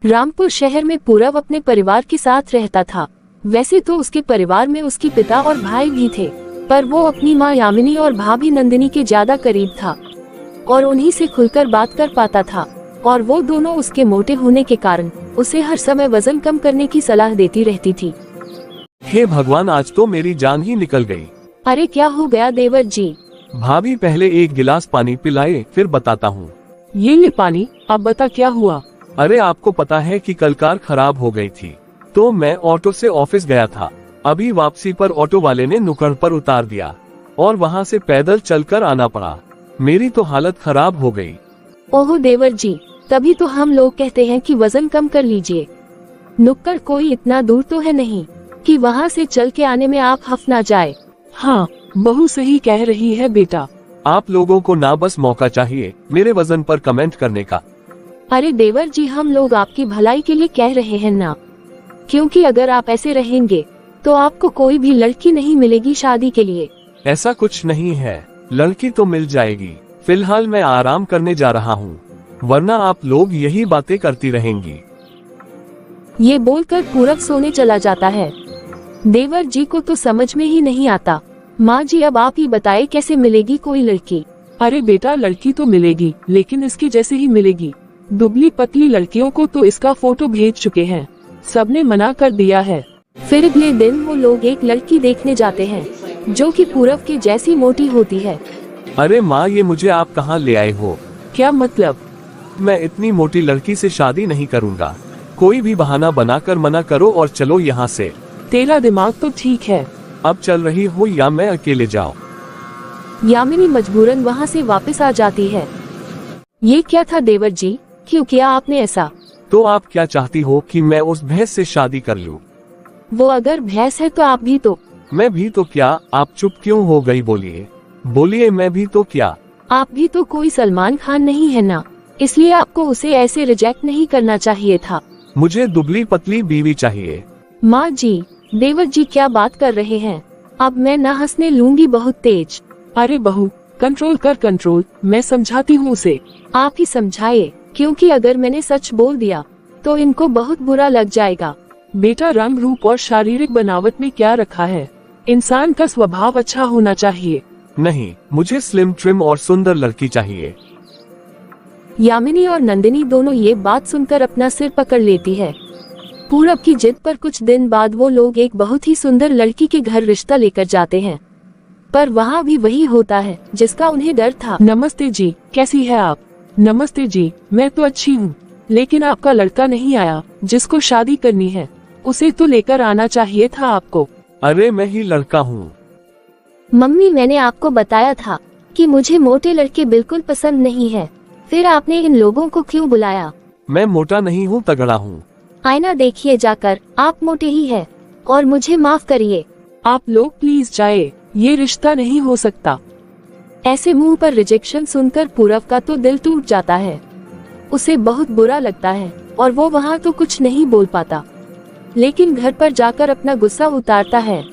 रामपुर शहर में पूरब अपने परिवार के साथ रहता था। वैसे तो उसके परिवार में उसके पिता और भाई भी थे, पर वो अपनी माँ यामिनी और भाभी नंदिनी के ज्यादा करीब था और उन्हीं से खुलकर बात कर पाता था। और वो दोनों उसके मोटे होने के कारण उसे हर समय वजन कम करने की सलाह देती रहती थी। हे भगवान, आज तो मेरी जान ही निकल गई। अरे क्या हो गया देवर जी? भाभी पहले एक गिलास पानी पिलाए, फिर बताता हूँ। ये ले पानी, अब बता क्या हुआ। अरे आपको पता है कि कल कार खराब हो गई थी, तो मैं ऑटो से ऑफिस गया था। अभी वापसी पर ऑटो वाले ने नुक्कड़ पर उतार दिया और वहाँ से पैदल चलकर आना पड़ा। मेरी तो हालत खराब हो गई। ओहो देवर जी, तभी तो हम लोग कहते हैं कि वजन कम कर लीजिए। नुक्कड़ कोई इतना दूर तो है नहीं कि वहाँ से चल के आने में आप हफ ना जाए। हाँ, बहू सही कह रही है बेटा। आप लोगों को ना बस मौका चाहिए मेरे वजन पर कमेंट करने का। अरे देवर जी, हम लोग आपकी भलाई के लिए कह रहे हैं ना, क्योंकि अगर आप ऐसे रहेंगे तो आपको कोई भी लड़की नहीं मिलेगी शादी के लिए। ऐसा कुछ नहीं है, लड़की तो मिल जाएगी। फिलहाल मैं आराम करने जा रहा हूँ, वरना आप लोग यही बातें करती रहेंगी। ये बोलकर पूरब सोने चला जाता है। देवर जी को तो समझ में ही नहीं आता। माँ जी, अब आप ही बताए कैसे मिलेगी कोई लड़की? अरे बेटा, लड़की तो मिलेगी, लेकिन इसकी जैसे ही मिलेगी। दुबली पतली लड़कियों को तो इसका फोटो भेज चुके हैं, सबने मना कर दिया है। फिर अगले दिन वो लोग एक लड़की देखने जाते हैं जो कि पूरब के जैसी मोटी होती है। अरे माँ, ये मुझे आप कहाँ ले आए हो? क्या मतलब? मैं इतनी मोटी लड़की से शादी नहीं करूँगा। कोई भी बहाना बनाकर मना करो और चलो यहाँ से। तेरा दिमाग तो ठीक है। अब चल रही हो या मैं अकेले जाऊँ? यामिनी मजबूरन वहाँ से वापस आ जाती है। ये क्या था देवर जी, क्यों किया आपने ऐसा? तो आप क्या चाहती हो कि मैं उस भैंस से शादी कर लूँ? वो अगर भैंस है तो आप भी तो। मैं भी तो क्या? आप चुप क्यों हो गई? बोलिए बोलिए, मैं भी तो क्या? आप भी तो कोई सलमान खान नहीं है ना, इसलिए आपको उसे ऐसे रिजेक्ट नहीं करना चाहिए था। मुझे दुबली पतली बीवी चाहिए। माँ जी, देवर जी क्या बात कर रहे हैं? अब मैं न हंसने लूंगी बहुत तेज। अरे बहू, कंट्रोल कर कंट्रोल, मैं समझाती हूँ उसे। आप ही समझाइए, क्योंकि अगर मैंने सच बोल दिया तो इनको बहुत बुरा लग जाएगा। बेटा, रंग रूप और शारीरिक बनावट में क्या रखा है? इंसान का स्वभाव अच्छा होना चाहिए। नहीं, मुझे स्लिम ट्रिम और सुंदर लड़की चाहिए। यामिनी और नंदिनी दोनों ये बात सुनकर अपना सिर पकड़ लेती है। पूरब की जिद पर कुछ दिन बाद वो लोग एक बहुत ही सुंदर लड़की के घर रिश्ता लेकर जाते हैं, पर वहाँ भी वही होता है जिसका उन्हें डर था। नमस्ते जी, कैसी है आप? नमस्ते जी, मैं तो अच्छी हूँ, लेकिन आपका लड़का नहीं आया जिसको शादी करनी है। उसे तो लेकर आना चाहिए था आपको। अरे मैं ही लड़का हूँ। मम्मी, मैंने आपको बताया था कि मुझे मोटे लड़के बिल्कुल पसंद नहीं है, फिर आपने इन लोगों को क्यों बुलाया? मैं मोटा नहीं हूँ, तगड़ा हूँ। आईना देखिए जाकर, आप मोटे ही है और मुझे माफ करिए। आप लोग प्लीज जाए, ये रिश्ता नहीं हो सकता। ऐसे मुंह पर रिजेक्शन सुनकर पूरब का तो दिल टूट जाता है। उसे बहुत बुरा लगता है और वो वहाँ तो कुछ नहीं बोल पाता, लेकिन घर पर जाकर अपना गुस्सा उतारता है।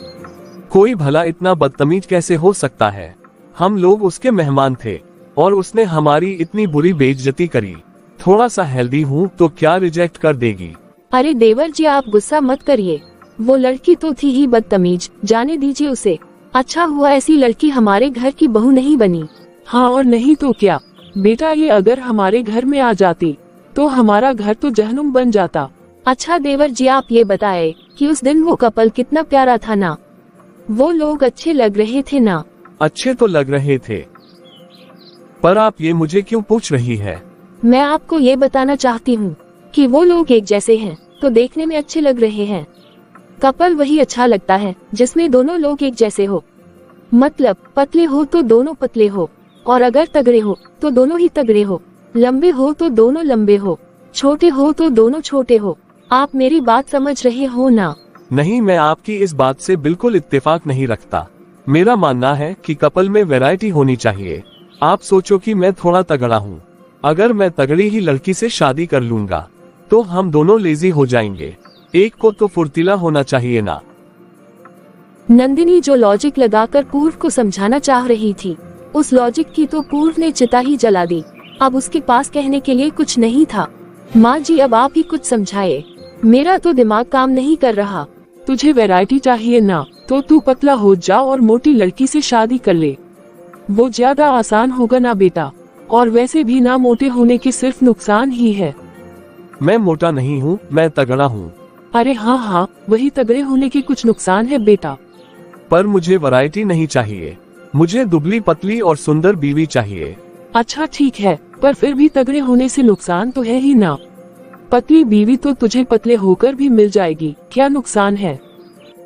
कोई भला इतना बदतमीज कैसे हो सकता है? हम लोग उसके मेहमान थे और उसने हमारी इतनी बुरी बेइज्जती करी। थोड़ा सा हेल्दी हूँ तो क्या रिजेक्ट कर देगी? अरे देवर जी, आप गुस्सा मत करिए, वो लड़की तो थी ही बदतमीज, जाने दीजिए उसे। अच्छा हुआ ऐसी लड़की हमारे घर की बहू नहीं बनी। हाँ और नहीं तो क्या बेटा, ये अगर हमारे घर में आ जाती तो हमारा घर तो जहन्नुम बन जाता। अच्छा देवर जी, आप ये बताए कि उस दिन वो कपल कितना प्यारा था ना? वो लोग अच्छे लग रहे थे ना? अच्छे तो लग रहे थे, पर आप ये मुझे क्यों पूछ रही है? मैं आपको ये बताना चाहती हूँ कि वो लोग एक जैसे हैं तो देखने में अच्छे लग रहे हैं। कपल वही अच्छा लगता है जिसमें दोनों लोग एक जैसे हो, मतलब पतले हो तो दोनों पतले हो, और अगर तगड़े हो तो दोनों ही तगड़े हो, लंबे हो तो दोनों लंबे हो, छोटे हो तो दोनों छोटे हो। आप मेरी बात समझ रहे हो ना? नहीं, मैं आपकी इस बात से बिल्कुल इत्तेफाक नहीं रखता। मेरा मानना है कि कपल में वैरायटी होनी चाहिए। आप सोचो कि मैं थोड़ा तगड़ा हूँ, अगर मैं तगड़ी ही लड़की से शादी कर लूंगा तो हम दोनों लेजी हो जाएंगे। एक को तो फुर्तीला होना चाहिए ना। नंदिनी जो लॉजिक लगाकर पूर्व को समझाना चाह रही थी, उस लॉजिक की तो पूर्व ने चिता ही जला दी। अब उसके पास कहने के लिए कुछ नहीं था। माँ जी अब आप ही कुछ समझाए, मेरा तो दिमाग काम नहीं कर रहा। तुझे वैरायटी चाहिए ना, तो तू पतला हो जा और मोटी लड़की से शादी कर ले। वो ज्यादा आसान होगा ना बेटा, और वैसे भी ना मोटे होने के सिर्फ नुकसान ही है। मैं मोटा नहीं हूँ, मैं तगड़ा हूँ। अरे हाँ हाँ, वही तगड़े होने के कुछ नुकसान है बेटा। पर मुझे वैरायटी नहीं चाहिए, मुझे दुबली पतली और सुंदर बीवी चाहिए। अच्छा ठीक है, पर फिर भी तगड़े होने से नुकसान तो है ही ना। पतली बीवी तो तुझे पतले होकर भी मिल जाएगी, क्या नुकसान है?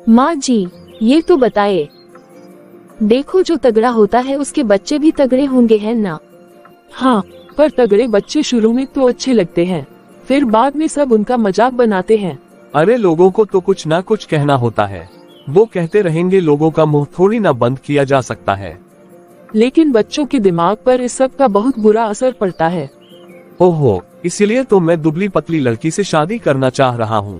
माँ जी ये तो बताए। देखो जो तगड़ा होता है उसके बच्चे भी तगड़े होंगे है ना। हाँ, पर तगड़े बच्चे शुरू में तो अच्छे लगते हैं, फिर बाद में सब उनका मजाक बनाते हैं। अरे लोगों को तो कुछ ना कुछ कहना होता है, वो कहते रहेंगे, लोगों का मुंह थोड़ी ना बंद किया जा सकता है। लेकिन बच्चों के दिमाग पर इस सब का बहुत बुरा असर पड़ता है। ओहो, इसलिए तो मैं दुबली पतली लड़की से शादी करना चाह रहा हूँ,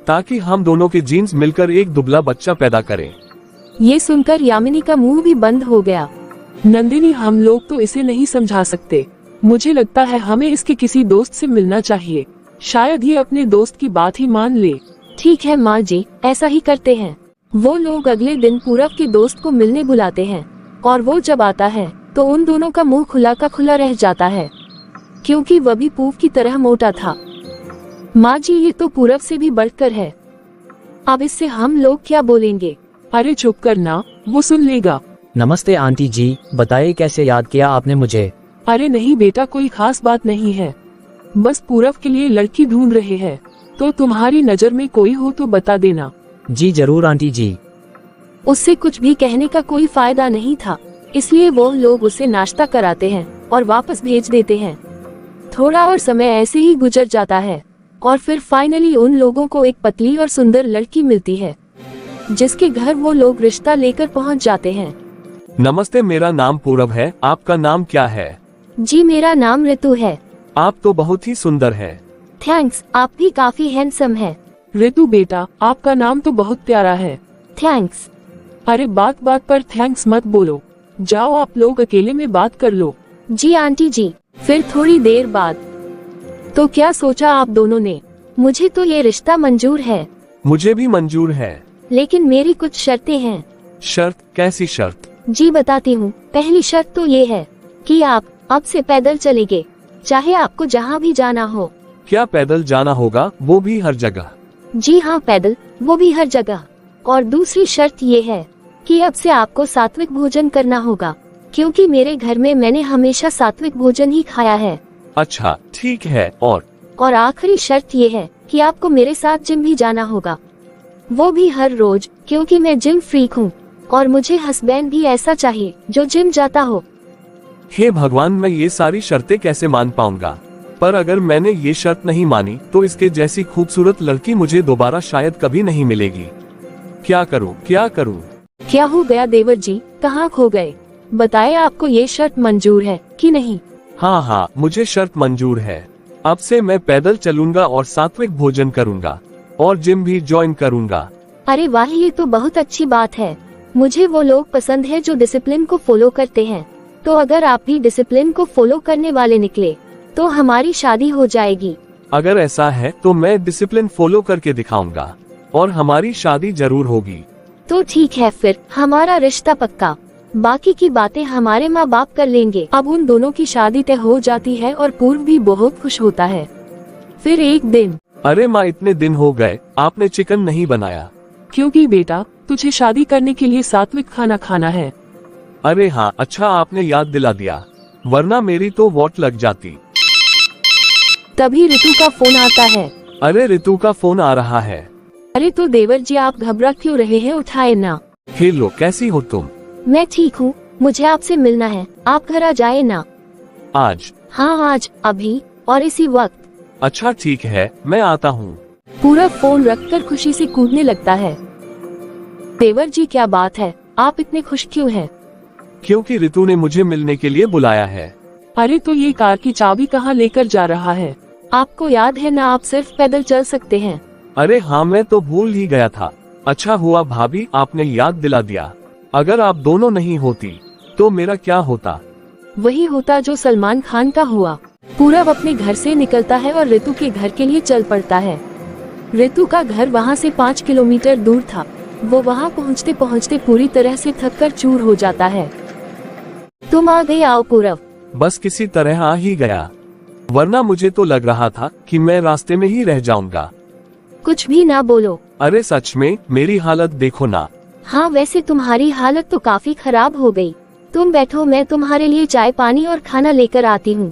ताकि हम दोनों के जीन्स मिलकर एक दुबला बच्चा पैदा करें। ये सुनकर यामिनी का मुंह भी बंद हो गया। नंदिनी हम लोग तो इसे नहीं समझा सकते, मुझे लगता है हमें इसके किसी दोस्त से मिलना चाहिए, शायद ये अपने दोस्त की बात ही मान ले। ठीक है माँ जी, ऐसा ही करते हैं। वो लोग अगले दिन पूरब के दोस्त को मिलने बुलाते हैं, और वो जब आता है तो उन दोनों का मुंह खुला का खुला रह जाता है, क्योंकि वह भी पूरब की तरह मोटा था। माँ जी ये तो पूरब से भी बढ़कर है, अब इससे हम लोग क्या बोलेंगे? अरे चुप करना, वो सुन लेगा। नमस्ते आंटी जी, बताइए कैसे याद किया आपने मुझे? अरे नहीं बेटा, कोई खास बात नहीं है, बस पूरब के लिए लड़की ढूंढ रहे हैं, तो तुम्हारी नजर में कोई हो तो बता देना। जी जरूर आंटी जी। उससे कुछ भी कहने का कोई फायदा नहीं था, इसलिए वो लोग उसे नाश्ता कराते हैं और वापस भेज देते हैं। थोड़ा और समय ऐसे ही गुजर जाता है, और फिर फाइनली उन लोगों को एक पतली और सुंदर लड़की मिलती है, जिसके घर वो लोग रिश्ता लेकर पहुंच जाते हैं। नमस्ते, मेरा नाम पूरब है, आपका नाम क्या है? जी मेरा नाम ऋतु है। आप तो बहुत ही सुंदर है। थैंक्स, आप भी काफी हैंडसम है। ऋतु बेटा, आपका नाम तो बहुत प्यारा है। थैंक्स। अरे बात बात पर थैंक्स मत बोलो, जाओ आप लोग अकेले में बात कर लो। जी आंटी जी। फिर थोड़ी देर बाद, तो क्या सोचा आप दोनों ने? मुझे तो ये रिश्ता मंजूर है। मुझे भी मंजूर है। लेकिन मेरी कुछ शर्तें हैं। शर्त? कैसी शर्त? जी बताती हूँ। पहली शर्त तो ये है कि आप अब से पैदल चलेंगे, चाहे आपको जहाँ भी जाना हो। क्या पैदल जाना होगा, वो भी हर जगह? जी हाँ पैदल, वो भी हर जगह। और दूसरी शर्त ये है कि अब से आपको सात्विक भोजन करना होगा, क्योंकि मेरे घर में मैंने हमेशा सात्विक भोजन ही खाया है। अच्छा ठीक है। और आखिरी शर्त ये है कि आपको मेरे साथ जिम भी जाना होगा, वो भी हर रोज, क्योंकि मैं जिम फ्रीक हूँ और मुझे हस्बैंड भी ऐसा चाहिए जो जिम जाता हो। हे भगवान, मैं ये सारी शर्तें कैसे मान पाऊंगा? पर अगर मैंने ये शर्त नहीं मानी तो इसके जैसी खूबसूरत लड़की मुझे दोबारा शायद कभी नहीं मिलेगी। क्या करूं, क्या करूं? क्या हो गया देवर जी, कहाँ खो गए? बताए आपको ये शर्त मंजूर है कि नहीं? हाँ हाँ, मुझे शर्त मंजूर है। अब से मैं पैदल चलूंगा और सात्विक भोजन करूंगा और जिम भी ज्वाइन करूंगा। अरे वाह, ये तो बहुत अच्छी बात है। मुझे वो लोग पसंद है जो डिसिप्लिन को फॉलो करते हैं। तो अगर आप भी डिसिप्लिन को फॉलो करने वाले निकले तो हमारी शादी हो जाएगी। अगर ऐसा है तो मैं डिसिप्लिन फॉलो करके दिखाऊंगा और हमारी शादी जरूर होगी। तो ठीक है, फिर हमारा रिश्ता पक्का। बाकी की बातें हमारे माँ बाप कर लेंगे। अब उन दोनों की शादी तय हो जाती है और पूर्व भी बहुत खुश होता है। फिर एक दिन, अरे माँ, इतने दिन हो गए, आपने चिकन नहीं बनाया। क्योंकि बेटा तुझे शादी करने के लिए सात्विक खाना खाना है। अरे हाँ, अच्छा आपने याद दिला दिया, वरना मेरी तो वोट लग जाती। तभी ऋतु का फोन आता है। अरे ऋतु का फोन आ रहा है। अरे तो देवर जी आप घबरा क्यों रहे हैं, उठाए ना। हेलो, कैसी हो तुम? मैं ठीक हूँ, मुझे आपसे मिलना है, आप घर आ जाए ना। आज? हाँ आज, अभी और इसी वक्त। अच्छा ठीक है, मैं आता हूँ। पूरा फोन रखकर खुशी से कूदने लगता है। देवर जी क्या बात है, आप इतने खुश क्यों हैं? क्योंकि ऋतु ने मुझे मिलने के लिए बुलाया है। अरे तो ये कार की चाबी कहाँ लेकर जा रहा है? आपको याद है ना, आप सिर्फ पैदल चल सकते हैं। अरे हाँ, मैं तो भूल ही गया था। अच्छा हुआ भाभी, आपने याद दिला दिया। अगर आप दोनों नहीं होती तो मेरा क्या होता? वही होता जो सलमान खान का हुआ। पूरब अपने घर से निकलता है और ऋतु के घर के लिए चल पड़ता है। ऋतु का घर वहाँ से 5 किलोमीटर दूर था। वो वहाँ पहुँचते पहुँचते पूरी तरह से थककर चूर हो जाता है। तुम आ गए, आओ पूरब। बस किसी तरह आ ही गया, वरना मुझे तो लग रहा था कि मैं रास्ते में ही रह जाऊंगा। कुछ भी ना बोलो। अरे सच में, मेरी हालत देखो ना। हाँ, वैसे तुम्हारी हालत तो काफी खराब हो गई। तुम बैठो, मैं तुम्हारे लिए चाय पानी और खाना लेकर आती हूँ।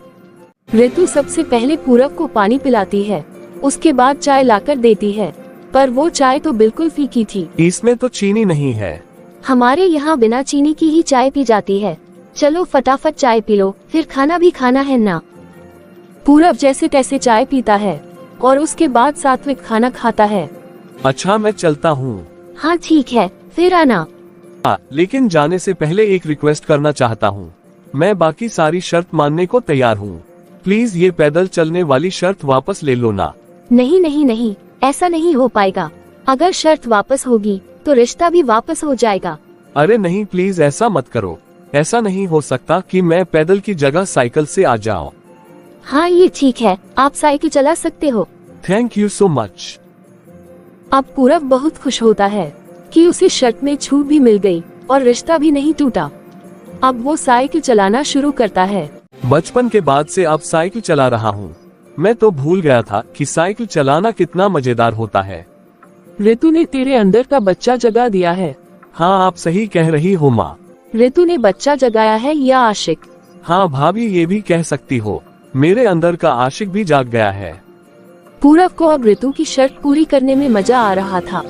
ऋतु सबसे पहले पूरब को पानी पिलाती है, उसके बाद चाय लाकर देती है, पर वो चाय तो बिल्कुल फीकी थी। इसमें तो चीनी नहीं है। हमारे यहाँ बिना चीनी की ही चाय पी जाती है। चलो फटाफट चाय पी लो, फिर खाना भी खाना है ना। पूरब जैसे तैसे चाय पीता है और उसके बाद सात्विक खाना खाता है। अच्छा, मैं चलता हूँ। हाँ ठीक है, फिर आना। लेकिन जाने से पहले एक रिक्वेस्ट करना चाहता हूँ। मैं बाकी सारी शर्त मानने को तैयार हूँ। प्लीज ये पैदल चलने वाली शर्त वापस ले लो ना। नहीं नहीं नहीं, ऐसा नहीं हो पाएगा। अगर शर्त वापस होगी तो रिश्ता भी वापस हो जाएगा। अरे नहीं, प्लीज ऐसा मत करो। ऐसा नहीं हो सकता कि मैं पैदल की जगह साइकिल से आ जाऊं। हाँ ये ठीक है, आप साइकिल चला सकते हो। Thank you so much. अब पूरब बहुत खुश होता है कि उसे शर्त में छूट भी मिल गई और रिश्ता भी नहीं टूटा। अब वो साइकिल चलाना शुरू करता है। बचपन के बाद से अब साइकिल चला रहा हूँ। मैं तो भूल गया था कि साइकिल चलाना कितना मजेदार होता है। ऋतु ने तेरे अंदर का बच्चा जगा दिया है। हाँ, आप सही कह रही हो माँ। ऋतु ने बच्चा जगाया है या आशिक? हाँ भाभी, ये भी कह सकती हो। मेरे अंदर का आशिक भी जाग गया है। पूरब को अब ऋतु की शर्त पूरी करने में मजा आ रहा था।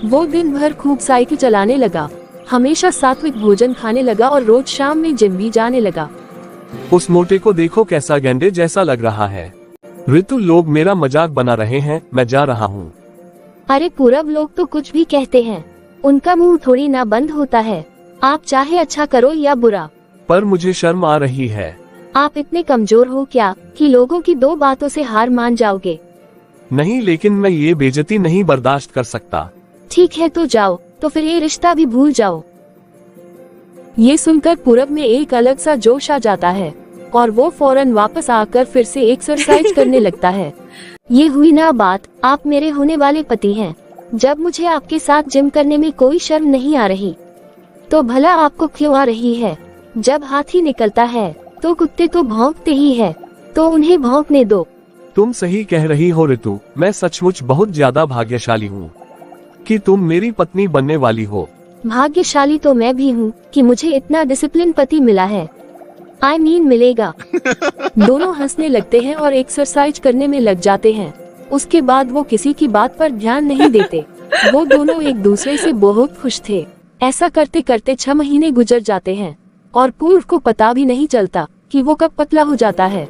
वो दिन भर खूब साइकिल चलाने लगा, हमेशा सात्विक भोजन खाने लगा और रोज शाम में जिम भी जाने लगा। उस मोटे को देखो कैसा गेंडे जैसा लग रहा है। ऋतु, लोग मेरा मजाक बना रहे हैं, मैं जा रहा हूँ। अरे पूरब, लोग तो कुछ भी कहते हैं, उनका मुंह थोड़ी ना बंद होता है। आप चाहे अच्छा करो या बुरा। पर मुझे शर्म आ रही है। आप इतने कमजोर हो क्या कि लोगों की 2 बातों से हार मान जाओगे? नहीं, लेकिन मैं ये बेइज्जती नहीं बर्दाश्त कर सकता। ठीक है तो जाओ, तो फिर ये रिश्ता भी भूल जाओ। ये सुनकर पूरब में एक अलग सा जोश आ जाता है और वो फौरन वापस आकर फिर से एक्सरसाइज करने लगता है। ये हुई ना बात, आप मेरे होने वाले पति हैं। जब मुझे आपके साथ जिम करने में कोई शर्म नहीं आ रही, तो भला आपको क्यों आ रही है? जब हाथी निकलता है तो कुत्ते तो भौंकते ही है, तो उन्हें भौंकने दो। तुम सही कह रही हो ऋतु, मैं सचमुच बहुत ज्यादा भाग्यशाली हूँ कि तुम मेरी पत्नी बनने वाली हो। भाग्यशाली तो मैं भी हूँ कि मुझे इतना डिसिप्लिन पति मिला है। I mean मिलेगा। दोनों हंसने लगते हैं और एक्सरसाइज करने में लग जाते हैं। उसके बाद वो किसी की बात पर ध्यान नहीं देते। वो दोनों एक दूसरे से बहुत खुश थे। ऐसा करते करते 6 महीने गुजर जाते हैं और पूर्व को पता भी नहीं चलता कि वो कब पतला हो जाता है।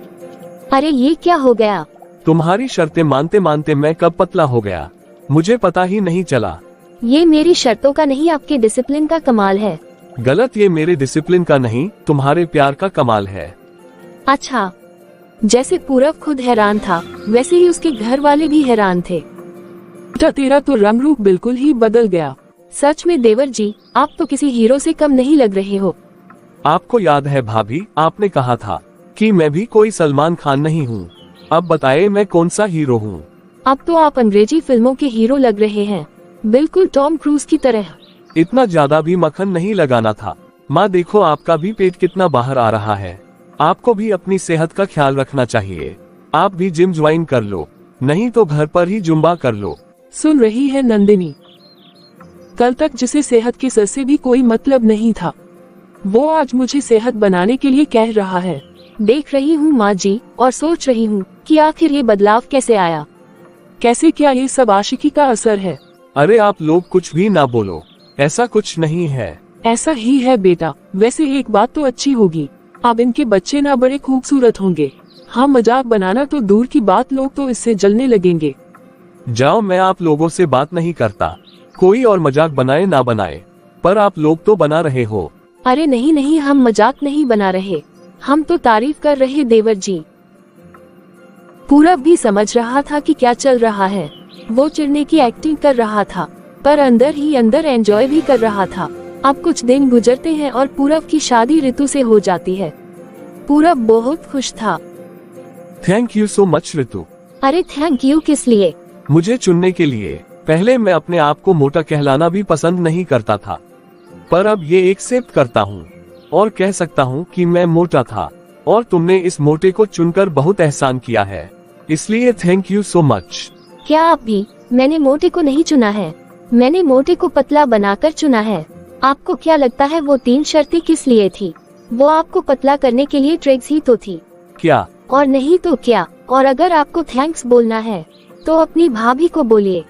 अरे ये क्या हो गया? तुम्हारी शर्तें मानते मानते मैं कब पतला हो गया, मुझे पता ही नहीं चला। ये मेरी शर्तों का नहीं, आपके डिसिप्लिन का कमाल है। गलत, ये मेरे डिसिप्लिन का नहीं, तुम्हारे प्यार का कमाल है। अच्छा। जैसे पूरब खुद हैरान था, वैसे ही उसके घर वाले भी हैरान थे। बेटा, तेरा तो रंग रूप बिल्कुल ही बदल गया। सच में देवर जी, आप तो किसी हीरो से कम नहीं लग रहे हो। आपको याद है भाभी, आपने कहा था कि मैं भी कोई सलमान खान नहीं हूँ। अब बताए मैं कौन सा हीरो हूँ? अब तो आप अंग्रेजी फिल्मों के हीरो लग रहे हैं, बिल्कुल टॉम क्रूज की तरह। इतना ज्यादा भी मक्खन नहीं लगाना था। माँ देखो, आपका भी पेट कितना बाहर आ रहा है। आपको भी अपनी सेहत का ख्याल रखना चाहिए। आप भी जिम ज्वाइन कर लो, नहीं तो घर पर ही जुम्बा कर लो। सुन रही है नंदिनी? कल तक जिसे सेहत के सर से भी कोई मतलब नहीं था, वो आज मुझे सेहत बनाने के लिए कह रहा है। देख रही हूँ माँ जी, और सोच रही हूँ कि आखिर ये बदलाव कैसे आया। कैसे? क्या ये सब आशिकी का असर है? अरे आप लोग कुछ भी ना बोलो, ऐसा कुछ नहीं है। ऐसा ही है बेटा। वैसे एक बात तो अच्छी होगी, अब इनके बच्चे ना बड़े खूबसूरत होंगे। हाँ, मजाक बनाना तो दूर की बात, लोग तो इससे जलने लगेंगे। जाओ, मैं आप लोगों से बात नहीं करता। कोई और मजाक बनाए ना बनाए, पर आप लोग तो बना रहे हो। अरे नहीं नहीं, हम मजाक नहीं बना रहे, हम तो तारीफ कर रहे देवर जी। पूरब भी समझ रहा था कि क्या चल रहा है। वो चिढ़ने की एक्टिंग कर रहा था, पर अंदर ही अंदर एंजॉय भी कर रहा था। अब कुछ दिन गुजरते हैं और पूरब की शादी ऋतु से हो जाती है। पूरब बहुत खुश था। थैंक यू सो मच ऋतु। अरे थैंक यू किस लिए? मुझे चुनने के लिए। पहले मैं अपने आप को मोटा कहलाना भी पसंद नहीं करता था, पर अब ये एक्सेप्ट करता हूँ और कह सकता हूँ कि मैं मोटा था और तुमने इस मोटे को चुनकर बहुत एहसान किया है, इसलिए थैंक यू सो मच। क्या आप भी? मैंने मोटे को नहीं चुना है, मैंने मोटे को पतला बनाकर चुना है। आपको क्या लगता है वो 3 शर्तें किस लिए थी? वो आपको पतला करने के लिए ट्रिक्स ही तो थी। क्या? और नहीं तो क्या। और अगर आपको थैंक्स बोलना है तो अपनी भाभी को बोलिए।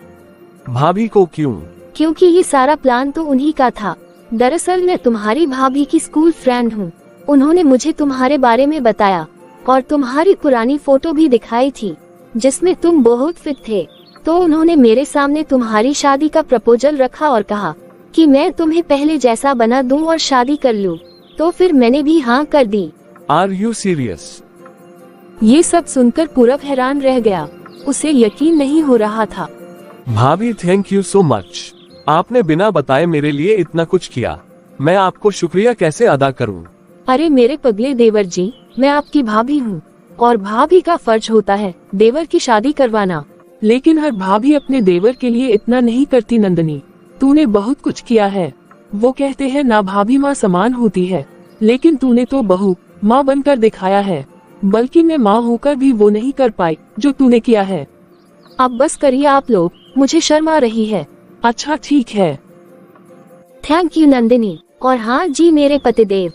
भाभी को क्यों? क्योंकि ये सारा प्लान तो उन्हीं का था। दरअसल मैं तुम्हारी भाभी की स्कूल फ्रेंड हूँ। उन्होंने मुझे तुम्हारे बारे में बताया और तुम्हारी पुरानी फोटो भी दिखाई थी जिसमें तुम बहुत फिट थे। तो उन्होंने मेरे सामने तुम्हारी शादी का प्रपोजल रखा और कहा कि मैं तुम्हें पहले जैसा बना दूं और शादी कर लूं। तो फिर मैंने भी हाँ कर दी। Are you serious? ये सब सुनकर पूरब हैरान रह गया, उसे यकीन नहीं हो रहा था। भाभी थैंक यू सो मच, आपने बिना बताए मेरे लिए इतना कुछ किया। मैं आपको शुक्रिया कैसे अदा करूं? अरे मेरे पगले देवर जी, मैं आपकी भाभी हूँ और भाभी का फर्ज होता है देवर की शादी करवाना। लेकिन हर भाभी अपने देवर के लिए इतना नहीं करती नंदनी। तूने बहुत कुछ किया है। वो कहते हैं ना भाभी माँ समान होती है, लेकिन तूने तो बहू माँ बनकर दिखाया है। बल्कि मैं माँ होकर भी वो नहीं कर पाई जो तूने किया है। अब बस करिए आप लोग, मुझे शर्म आ रही है। अच्छा ठीक है। Thank you Nandini. और हाँ जी मेरे पतिदेव,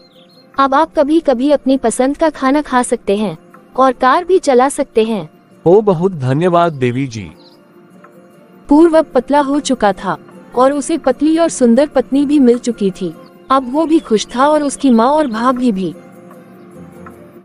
अब आप कभी कभी अपनी पसंद का खाना खा सकते हैं और कार भी चला सकते हैं। ओ बहुत धन्यवाद देवी जी। पूर्व अब पतला हो चुका था और उसे पतली और सुंदर पत्नी भी मिल चुकी थी। अब वो भी खुश था और उसकी माँ और भाभी भी।